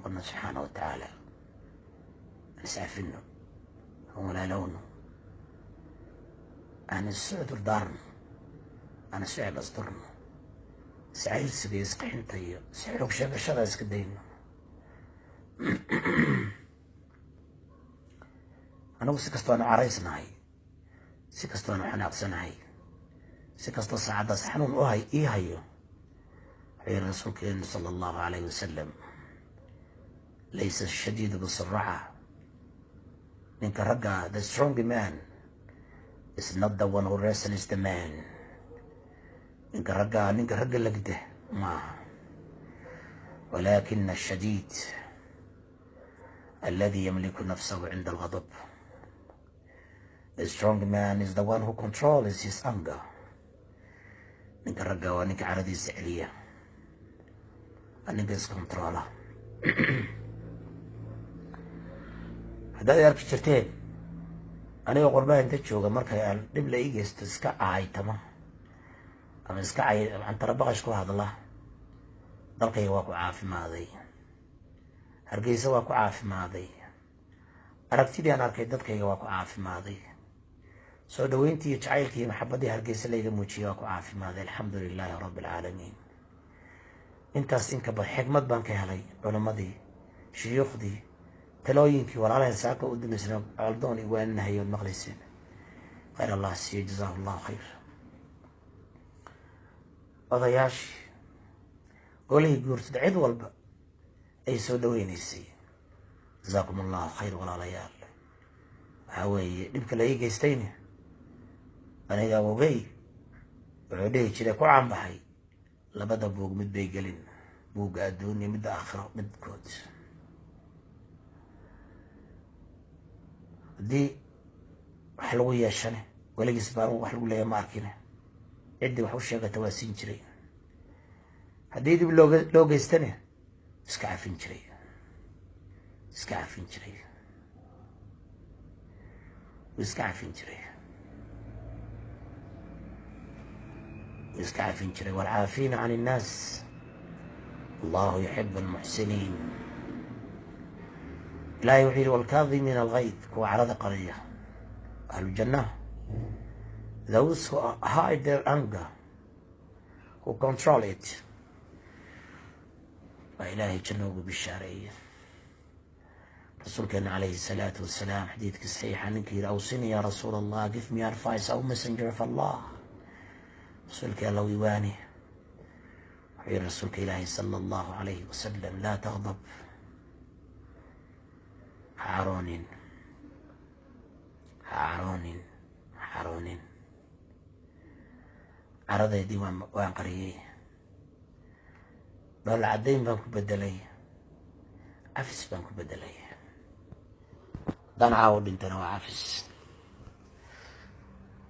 نقلنا سبحانه وتعالى نسعفنه ولا لونه أنا السعود دارنا أنا سعيد أصدرنا سعيد سبيس قحين طيب سعيد شبه شبه اسكدينا أنا سكستو أنا عريسنا هاي سكستو أنا حناقسنا هاي سكستو سعادة سحنون وهاي إيه هايو هي الرسول كريم صلى الله عليه وسلم ليس الشديد بالسرعة منك رجع the strong man is not the one who wrestles the man منك رجع لقده ما ولكن الشديد الذي يملك نفسه عند الغضب the strong man is the one who controls his anger منك رجع وانك عردي السعلية أنك كنترولها هذا يارك شرتين أنا قربان أنت تشوفه مركا يعني دبل إيجي استسكع عاي تمام أما استسكع عاي عن ترى بغش كوا هذا الله ضلك يواقع عافي ماضي هرجيس واقع عافي ماضي أركتي أنا أركيد ضلك يواقع عافي ماضي سو دوينتي تعايلتي محبتي هرجيس اللي يموتشي واقع عافي ماضي الحمد لله رب العالمين intaas inka bad xigmad baan ka helay culamadii shuyuukhdii talooyinkii walaalahan saaka u dumisna aldoon iyo waanahay oo maqlaysin khayr allah siiyo jazaahu allah khayr odayaashi golihii guurtada cid walba ay soo dhaweynaysay jazaakum allah khayr walaalayaal waxaa weeye dhibka la ii geystayna aniga ogay wuxuu dhihi jiray ku caanbaxay labada buug mid bay gelin buugga adduunya midda aakhiro midkood haddii wax lagu yeeshane weligiis baan wax lagu leeyahay ma arkine ciddii wax u sheegata waa siin jiray haddii dib loo geystane iska cafin jiray iska cafin jiray iska cafin jiray يستعفين شري والعافين عن الناس الله يحب المحسنين لا يحيل والكاظمين الغيظ هو عرض قضية أهل الجنة those who hide their anger who control it وإلهي جنوب بالشارعية رسول كان عليه الصلاة والسلام حديثك الصحيح عنك أوصني يا رسول الله give me advice أو messenger of Allah رسولك الله يواني وحي رسولك إلهي صلى الله عليه وسلم لا تغضب هارون عرض يدي وان قريه بل عدين بانكو بدلي عفس بانكو بدلي دان عاود انتنا وعفس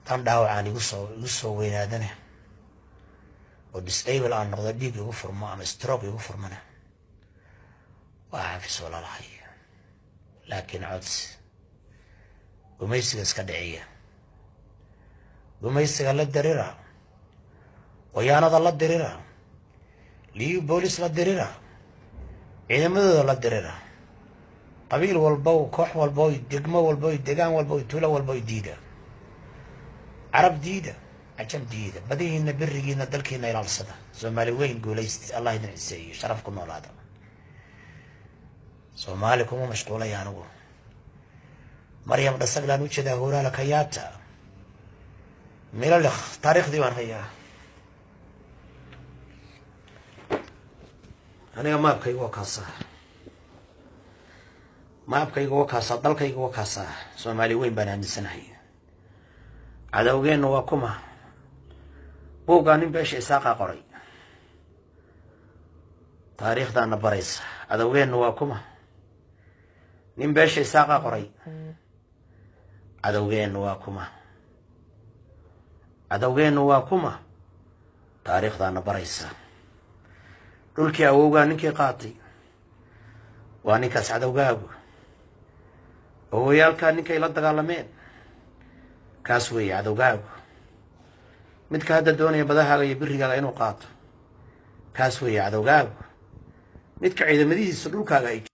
دان داوعاني وصو وين هذا وديسيبل aan noqdo dhiig igu furmo ama stroke igu furmana waa cafis walaalahay laakiin cods gumaysiga iska dhiciya gumaysiga la dirira wayaanada la dirira liiyo boolis la dirira ciidamadooda la dirira qabiil walba koox walba degmo walba deegaan walba tuulo walba diida arab diida عجم ديده بدينا برينا دلكينا إلى الصدى سومالي وين قوليست الله يدري السيء شرفكم ولا هذا سومالكم ومشغولة يا نو مريم رسقنا نوتش ده هورا لك هياتا ميلا لخ تاريخ ديوان هيا أنا ما أبكي وكاسة ما أبكي وكاسة دلكي وكاسة سومالي وين بنا نسنا هي عدوغين وكما buuggaan nin beesha isaaqa qoray taariikhdaana baraysa cadowgeennu waa kuma nin beesha isaaqa qoray cadowgeennu waa kuma taariikhdaana baraysa dhulkii awowgaa ninkii qaatay waa ninkaas cadowgaagu awowayaalkaa ninkay la dagaalameen kaas weeye cadowgaagu midka hadda doonaya badahaaga iyo birigaaga inuu qaato kaas weeye cadowgaagu midka ciidamadihiisa dhulkaaga ay